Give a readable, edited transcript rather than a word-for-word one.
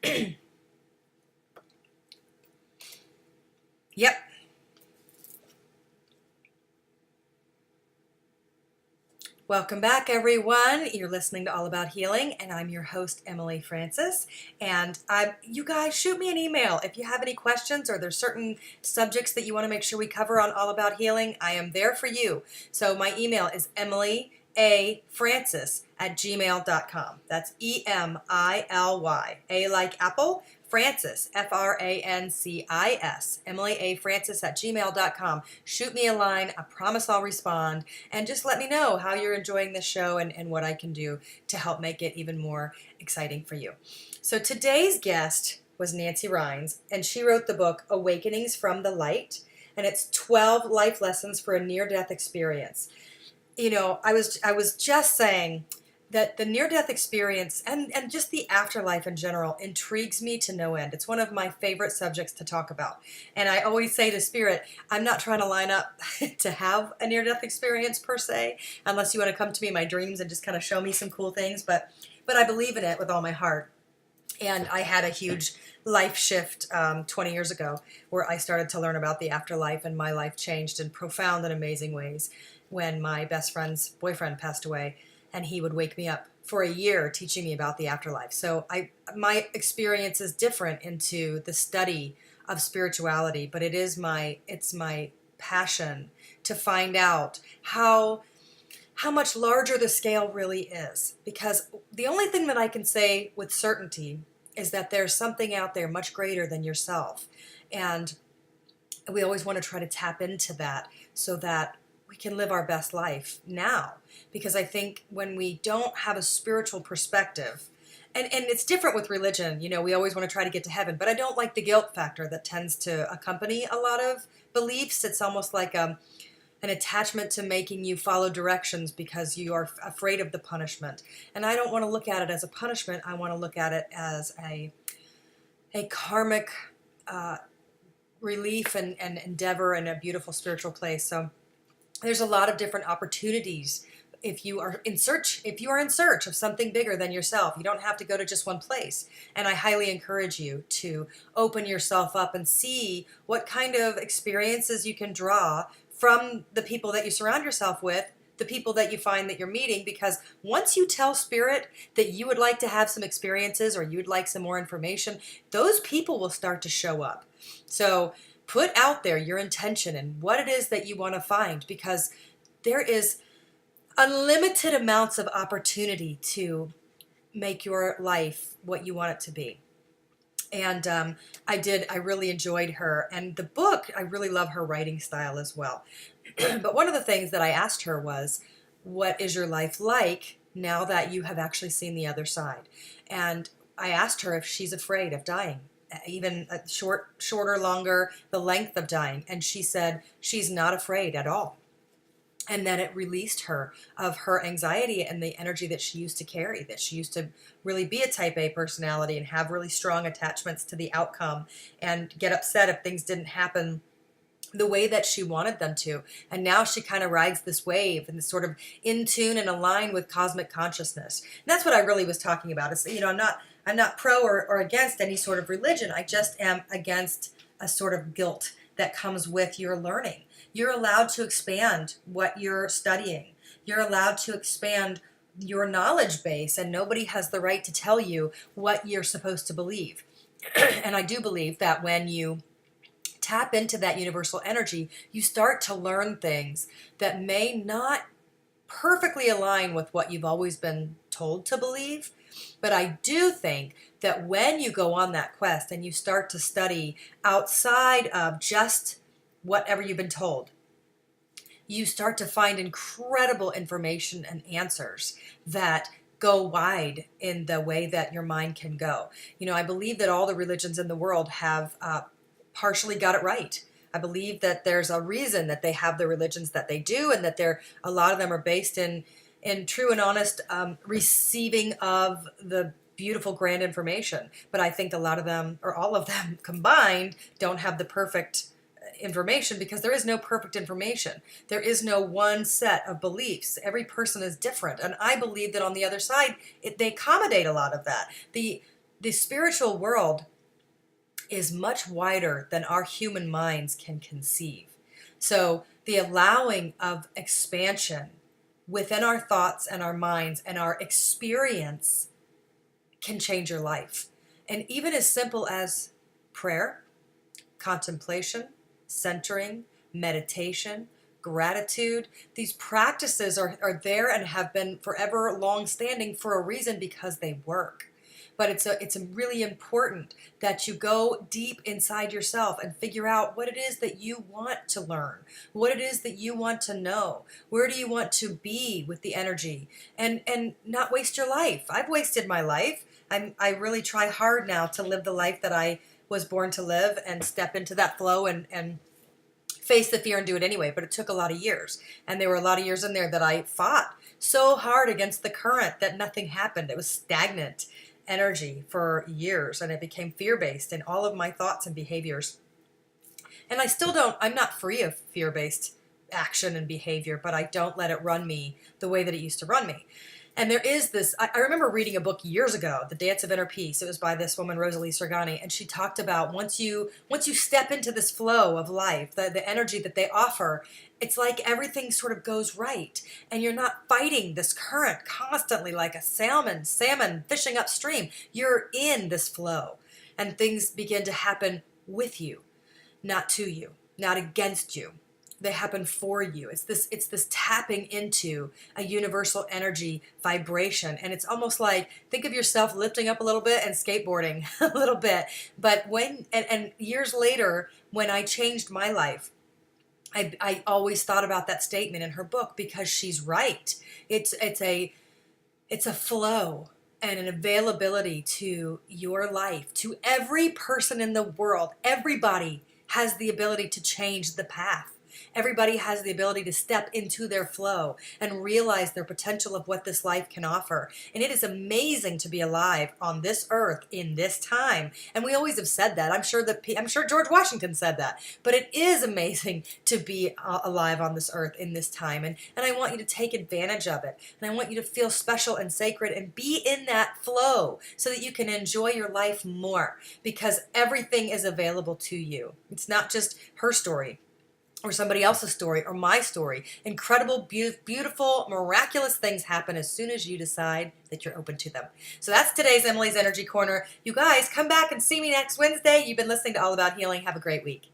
Yep. Welcome back, everyone. You're listening to All About Healing, and I'm your host, Emily Francis. And you guys, shoot me an email if you have any questions or there's certain subjects that you want to make sure we cover on All About Healing. I am there for you. So my email is emilyafrancis@gmail.com. That's Emily, A like apple, Francis, Francis, emilyafrancis@gmail.com. Shoot me a line. I promise I'll respond. And just let me know how you're enjoying the show and what I can do to help make it even more exciting for you. So today's guest was Nancy Rynes, and she wrote the book Awakenings from the Light, and it's 12 life lessons for a near-death experience. You know, I was just saying that the near-death experience and just the afterlife in general intrigues me to no end. It's one of my favorite subjects to talk about. And I always say to Spirit, I'm not trying to line up to have a near-death experience per se, unless you want to come to me in my dreams and just kind of show me some cool things. But I believe in it with all my heart. And I had a huge life shift 20 years ago where I started to learn about the afterlife, and my life changed in profound and amazing ways when my best friend's boyfriend passed away, and he would wake me up for a year teaching me about the afterlife. So my experience is different into the study of spirituality, but it's my passion to find out how much larger the scale really is. Because the only thing that I can say with certainty is that there's something out there much greater than yourself. And we always want to try to tap into that so that we can live our best life now. Because I think when we don't have a spiritual perspective, and it's different with religion, you know, we always want to try to get to heaven, but I don't like the guilt factor that tends to accompany a lot of beliefs. It's almost like an attachment to making you follow directions because you are afraid of the punishment. And I don't want to look at it as a punishment. I want to look at it as a karmic relief and endeavor and a beautiful spiritual place. So there's a lot of different opportunities if you are in search of something bigger than yourself. You don't have to go to just one place. And I highly encourage you to open yourself up and see what kind of experiences you can draw from the people that you surround yourself with, the people that you find that you're meeting, because once you tell Spirit that you would like to have some experiences or you'd like some more information, those people will start to show up. So put out there your intention and what it is that you want to find, because there is unlimited amounts of opportunity to make your life what you want it to be. And I really enjoyed her. And the book, I really love her writing style as well. But one of the things that I asked her was, what is your life like now that you have actually seen the other side? And I asked her if she's afraid of dying, even shorter, longer, the length of dying. And she said she's not afraid at all. And that it released her of her anxiety and the energy that she used to carry, that she used to really be a type A personality and have really strong attachments to the outcome and get upset if things didn't happen the way that she wanted them to. And now she kind of rides this wave and is sort of in tune and aligned with cosmic consciousness. And that's what I really was talking about. Is, you know, I'm not pro or against any sort of religion. I just am against a sort of guilt that comes with your learning. You're allowed to expand what you're studying. You're allowed to expand your knowledge base, and nobody has the right to tell you what you're supposed to believe. And I do believe that when you tap into that universal energy, you start to learn things that may not perfectly align with what you've always been told to believe. But I do think that when you go on that quest and you start to study outside of just whatever you've been told, you start to find incredible information and answers that go wide in the way that your mind can go. You know, I believe that all the religions in the world have partially got it right. I believe that there's a reason that they have the religions that they do, and that a lot of them are based in true and honest receiving of the beautiful, grand information. But I think a lot of them, or all of them combined, don't have the perfect information, because there is no perfect information. There is no one set of beliefs. Every person is different. And I believe that on the other side, they accommodate a lot of that. The The spiritual world is much wider than our human minds can conceive. So the allowing of expansion within our thoughts and our minds and our experience can change your life. And even as simple as prayer, contemplation, centering, meditation, gratitude, these practices are there and have been forever long standing for a reason, because they work. But it's a really important that you go deep inside yourself and figure out what it is that you want to learn, what it is that you want to know, where do you want to be with the energy, and not waste your life. I've wasted my life. I really try hard now to live the life that I was born to live and step into that flow and face the fear and do it anyway. But it took a lot of years, and there were a lot of years in there that I fought so hard against the current that nothing happened. It was stagnant energy for years, and it became fear-based in all of my thoughts and behaviors. And I'm not free of fear-based action and behavior, but I don't let it run me the way that it used to run me. And there is this, I remember reading a book years ago, The Dance of Inner Peace. It was by this woman, Rosalie Sergani, and she talked about once you step into this flow of life, the energy that they offer, it's like everything sort of goes right. And you're not fighting this current constantly like a salmon fishing upstream. You're in this flow, and things begin to happen with you, not to you, not against you. They happen for you. It's this tapping into a universal energy vibration. And it's almost like, think of yourself lifting up a little bit and skateboarding a little bit. But and years later, when I changed my life, I always thought about that statement in her book, because she's right. It's a flow and an availability to your life, to every person in the world. Everybody has the ability to change the path. Everybody has the ability to step into their flow and realize their potential of what this life can offer. And it is amazing to be alive on this earth in this time. And we always have said that. I'm sure George Washington said that. But it is amazing to be alive on this earth in this time. And I want you to take advantage of it. And I want you to feel special and sacred and be in that flow so that you can enjoy your life more, because everything is available to you. It's not just her story or somebody else's story or my story. Incredible, beautiful, miraculous things happen as soon as you decide that you're open to them. So that's today's Emily's Energy Corner. You guys, come back and see me next Wednesday. You've been listening to All About Healing. Have a great week.